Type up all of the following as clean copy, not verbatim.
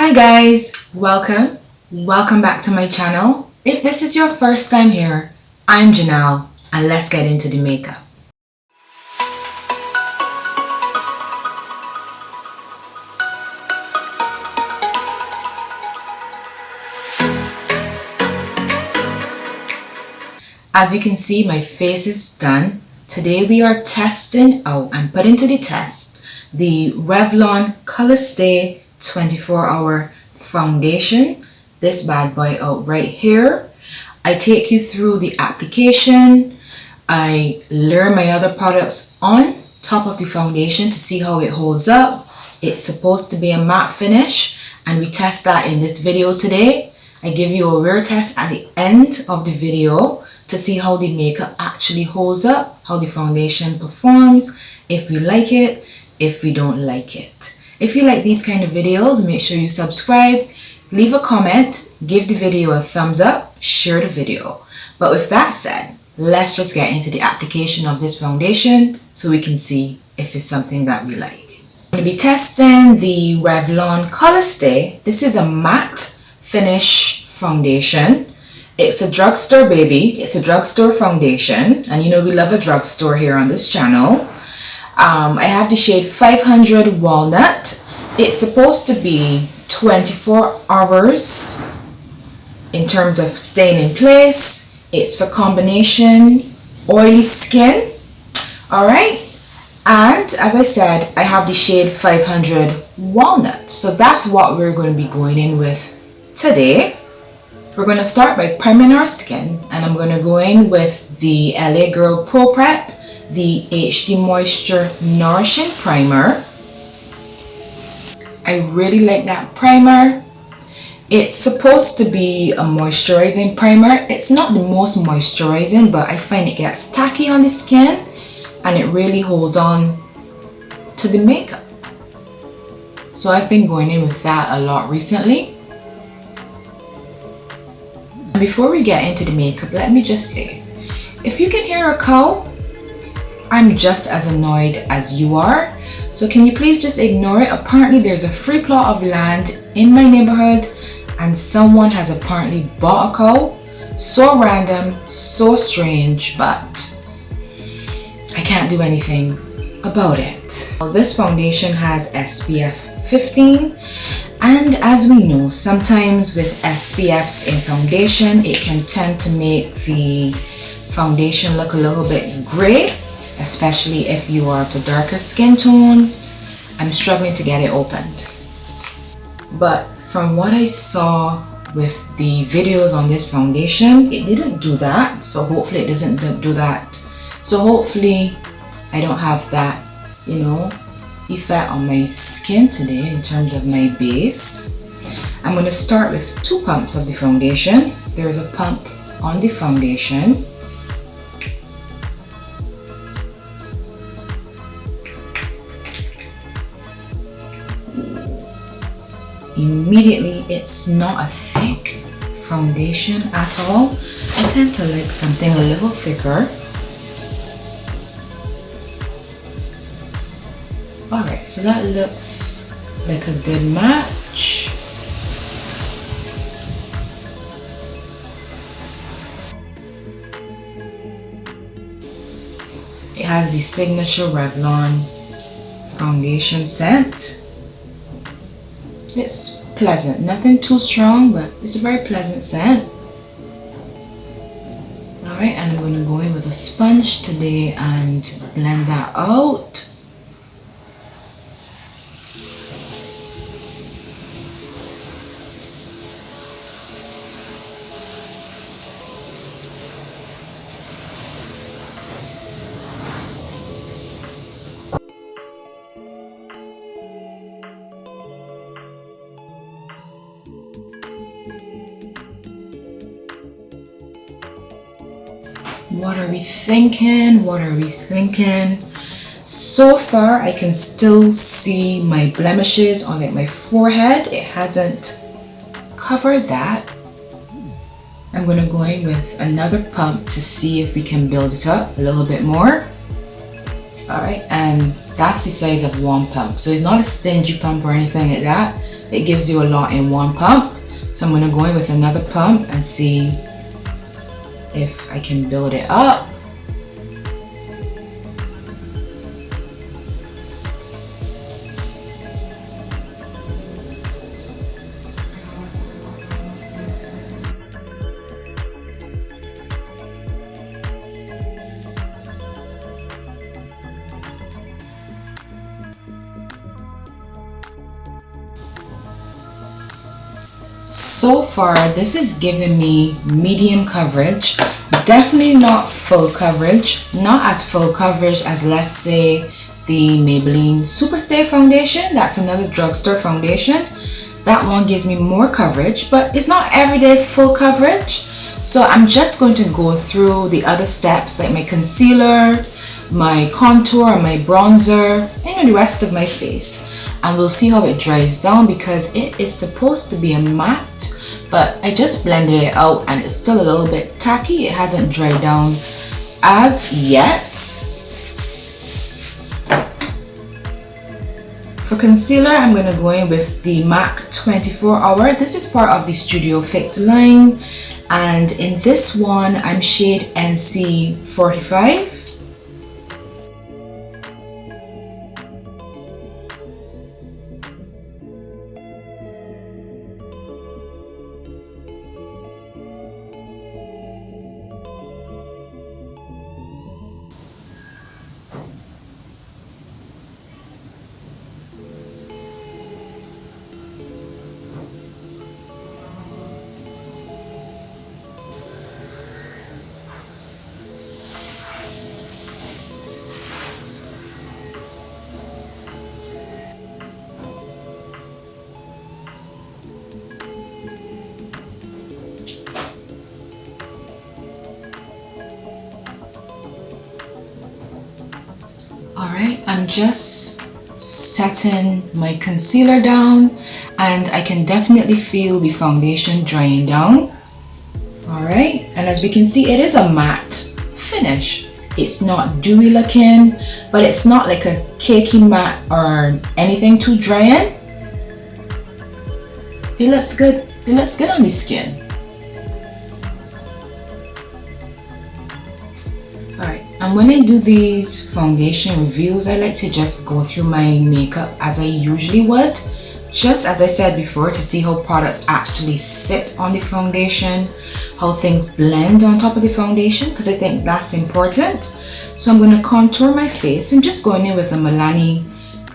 Hi guys, welcome back to my channel. If this is your first time here, I'm Janelle and let's get into the makeup. As you can see, my face is done. Today we are testing and putting to the test the Revlon Colorstay 24-hour foundation. This bad boy out right here. I take you through the application. I layer my other products on top of the foundation to see how it holds up. It's supposed to be a matte finish and we test that in this video today. I give you a rear test at the end of the video to see how the makeup actually holds up, how the foundation performs, if we like it, if we don't like it. If you like these kind of videos, make sure you subscribe, leave a comment, give the video a thumbs up, share the video. But with that said, let's just get into the application of this foundation so we can see if it's something that we like. I'm going to be testing the Revlon Colorstay. This is a matte finish foundation. It's a drugstore baby. It's a drugstore foundation. And you know we love a drugstore here on this channel. I have the shade 500 Walnut. It's supposed to be 24 hours in terms of staying in place. It's for combination oily skin. Alright. And as I said, I have the shade 500 Walnut. So that's what we're going to be going in with today. We're going to start by priming our skin, and I'm going to go in with the LA Girl Pro Prep, the HD Moisture Nourishing Primer. I really like that primer. It's supposed to be a moisturizing primer. It's not the most moisturizing, but I find it gets tacky on the skin and it really holds on to the makeup. So I've been going in with that a lot recently. Before we get into the makeup, let me just say, if you can hear a cow, I'm just as annoyed as you are. So can you please just ignore it? Apparently there's a free plot of land in my neighborhood and someone has apparently bought a cow. So random, so strange, but I can't do anything about it. Well, this foundation has SPF 15. And as we know, sometimes with SPFs in foundation, it can tend to make the foundation look a little bit gray, especially if you are of a darker skin tone. I'm struggling to get it opened. But from what I saw with the videos on this foundation, it didn't do that. So hopefully it doesn't do that. So hopefully I don't have that, effect on my skin today in terms of my base. I'm going to start with 2 pumps of the foundation. There's a pump on the foundation. Immediately, it's not a thick foundation at all. I tend to like something a little thicker. Alright, so that looks like a good match. It has the signature Revlon foundation scent. It's pleasant, nothing too strong, but it's a very pleasant scent. Alright, and I'm going to go in with a sponge today and blend that out. What are we thinking? What are we thinking? So far, I can still see my blemishes on my forehead. It hasn't covered that. I'm going to go in with another pump to see if we can build it up a little bit more. Alright, and that's the size of one pump. So it's not a stingy pump or anything like that. it gives you a lot in one pump. So I'm going to go in with another pump and see if I can build it up. So far, this is giving me medium coverage, definitely not full coverage, not as full coverage as, let's say, the Maybelline Superstay foundation. That's another drugstore foundation. That one gives me more coverage, but it's not everyday full coverage. So I'm just going to go through the other steps, like my concealer, my contour, my bronzer, and the rest of my face. And we'll see how it dries down, because it is supposed to be a matte, but I just blended it out and it's still a little bit tacky. It hasn't dried down as yet. For concealer, I'm going to go in with the MAC 24 Hour. This is part of the Studio Fix line, and in this one I'm shade NC 45. Alright, I'm just setting my concealer down, and I can definitely feel the foundation drying down. Alright, and as we can see, it is a matte finish. It's not dewy looking, but it's not like a cakey matte or anything too dry in. It looks good. It looks good on the skin. Alright, and when I do these foundation reviews, I like to just go through my makeup as I usually would, just as I said before, to see how products actually sit on the foundation, how things blend on top of the foundation, because I think that's important. So I'm going to contour my face. I'm just going in with a Milani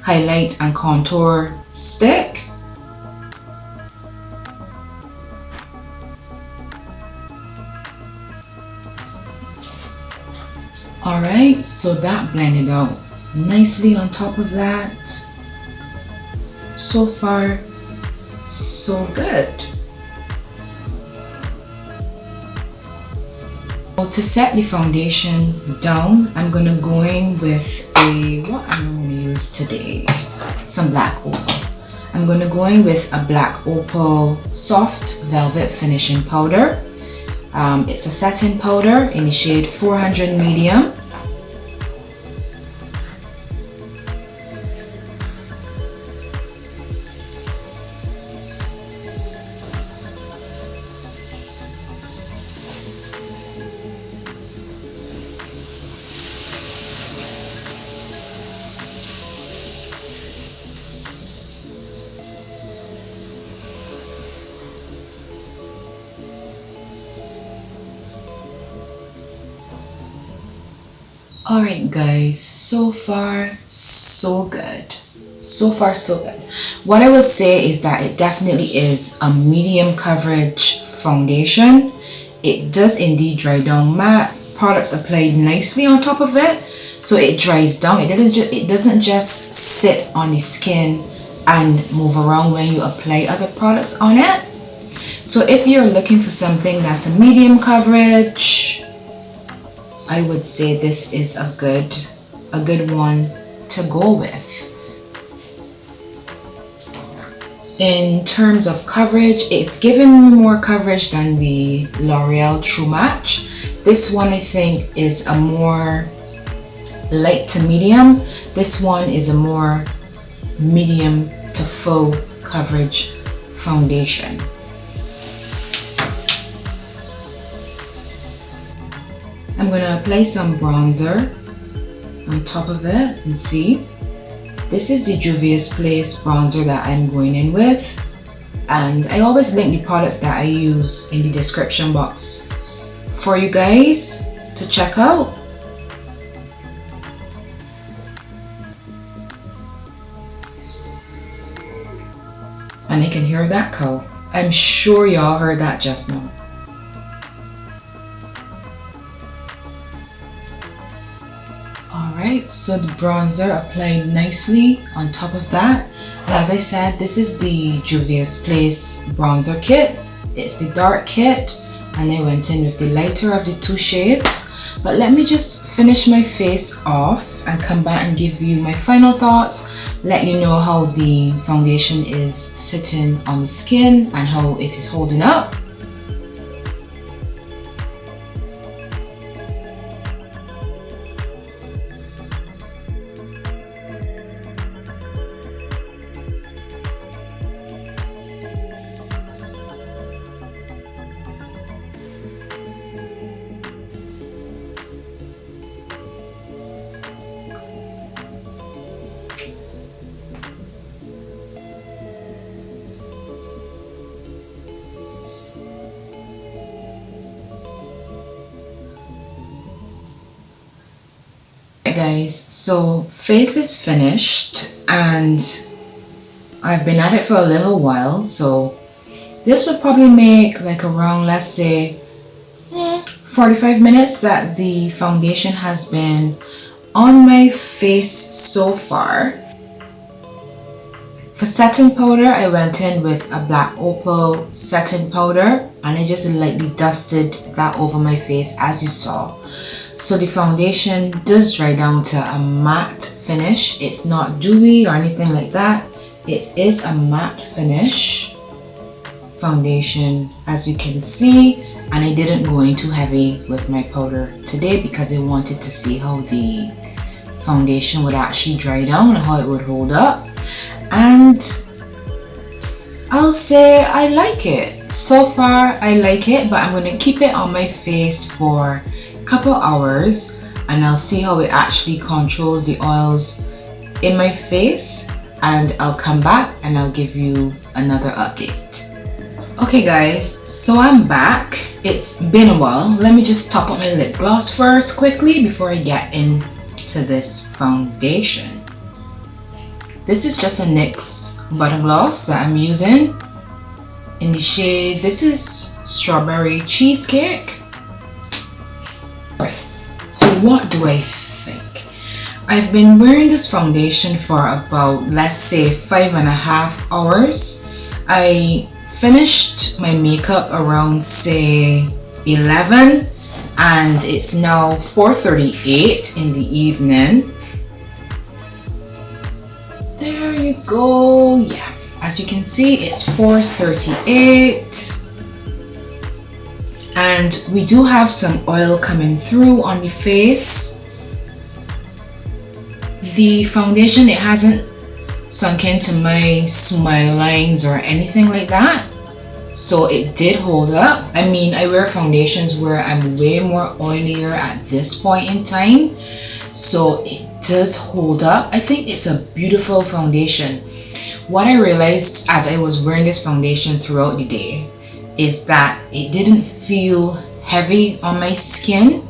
highlight and contour stick. Alright, so that blended out nicely on top of that. So far, so good. Well, to set the foundation down, I'm going to go in with what I'm going to use today, some black opal. I'm going to go in with a black opal soft velvet finishing powder. It's a satin powder in the shade 400 medium. Alright guys, so far so good. So far so good. What I will say is that it definitely is a medium coverage foundation. It does indeed dry down matte. Products applied nicely on top of it, so it dries down. It doesn't just sit on the skin and move around when you apply other products on it. So if you're looking for something that's a medium coverage, I would say this is a good one to go with. In terms of coverage, it's giving me more coverage than the L'Oreal True Match. This one I think is a more light to medium. This one is a more medium to full coverage foundation. I'm going to apply some bronzer on top of it and see. This is the Juvia's Place bronzer that I'm going in with, and I always link the products that I use in the description box for you guys to check out. And I can hear that cow. I'm sure y'all heard that just now. Alright, so the bronzer applied nicely on top of that. And as I said, this is the Juvia's Place bronzer kit. It's the dark kit, and I went in with the lighter of the two shades. But let me just finish my face off and come back and give you my final thoughts, let you know how the foundation is sitting on the skin and how it is holding up. Guys, so face is finished and I've been at it for a little while, so this would probably make like around, let's say 45 minutes that the foundation has been on my face so far. For setting powder, I went in with a black opal setting powder and I just lightly dusted that over my face, as you saw. So the foundation does dry down to a matte finish. It's not dewy or anything like that. It is a matte finish foundation, as you can see, and I didn't go in too heavy with my powder today because I wanted to see how the foundation would actually dry down and how it would hold up. And I'll say I like it. So far I like it, but I'm going to keep it on my face for couple hours and I'll see how it actually controls the oils in my face, and I'll come back and I'll give you another update. Okay guys, so I'm back. It's been a while. Let me just top up my lip gloss first quickly before I get into this foundation. This is just a NYX butter gloss that I'm using in the shade, this is Strawberry Cheesecake. So what do I think? I've been wearing this foundation for about, let's say, 5.5 hours. I finished my makeup around, say, 11, and it's now 4:38 in the evening. There you go. Yeah, as you can see, it's 4:38. And we do have some oil coming through on the face. The foundation, it hasn't sunk into my smile lines or anything like that, so it did hold up. I mean, I wear foundations where I'm way more oilier at this point in time, so it does hold up. I think it's a beautiful foundation. What I realized as I was wearing this foundation throughout the day is that it didn't feel heavy on my skin,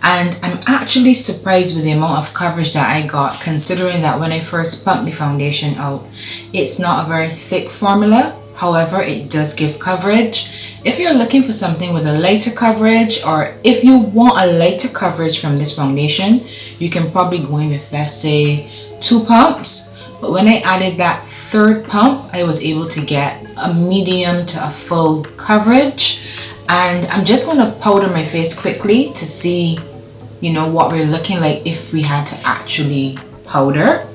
and I'm actually surprised with the amount of coverage that I got, considering that when I first pumped the foundation out, it's not a very thick formula. However, it does give coverage. If you're looking for something with a lighter coverage, or if you want a lighter coverage from this foundation, you can probably go in with, let's say, 2 pumps. But when I added that 3rd pump, I was able to get a medium to a full coverage. And I'm just going to powder my face quickly to see, you know, what we're looking like if we had to actually powder.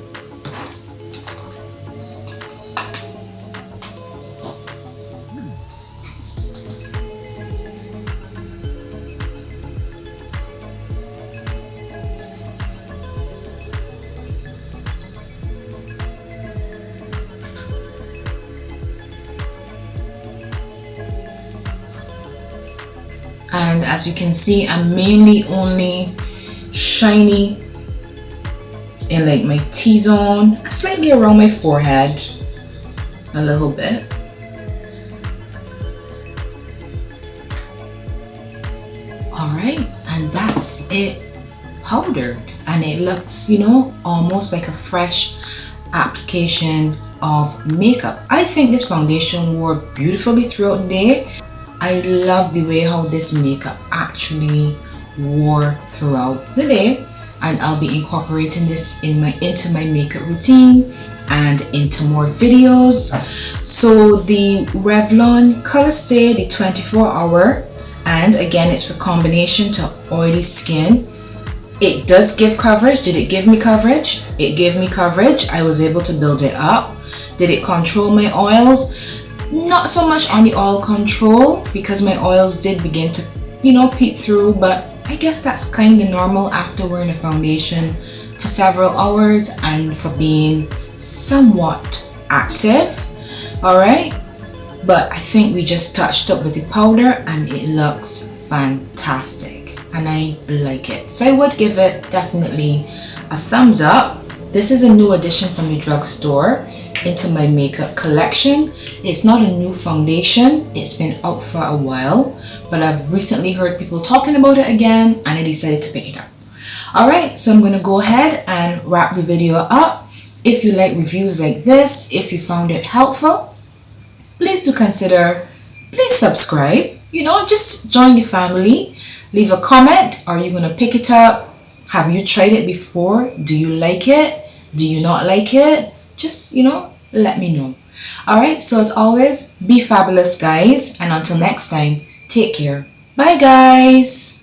And as you can see, I'm mainly only shiny in like my T-zone, slightly around my forehead, a little bit. Alright, and that's it powdered, and it looks, you know, almost like a fresh application of makeup. I think this foundation wore beautifully throughout the day. I love the way how this makeup actually wore throughout the day, and I'll be incorporating this into my makeup routine and into more videos. So the Revlon Colorstay, the 24-hour, and again, it's for combination to oily skin. It does give coverage. Did it give me coverage? It gave me coverage. I was able to build it up. Did it control my oils? Not so much on the oil control, because my oils did begin to, you know, peek through, but I guess that's kind of normal after wearing a foundation for several hours and for being somewhat active. Alright, but I think we just touched up with the powder and it looks fantastic and I like it. So I would give it definitely a thumbs up. This is a new addition from the drugstore into my makeup collection. It's not a new foundation, it's been out for a while, but I've recently heard people talking about it again and I decided to pick it up. Alright, so I'm going to go ahead and wrap the video up. If you like reviews like this, if you found it helpful, please do consider, please subscribe, you know, just join the family. Leave a comment. Are you going to pick it up? Have you tried it before? Do you like it? Do you not like it? Just, you know, let me know. Alright, so as always, be fabulous guys, and until next time, take care. Bye guys.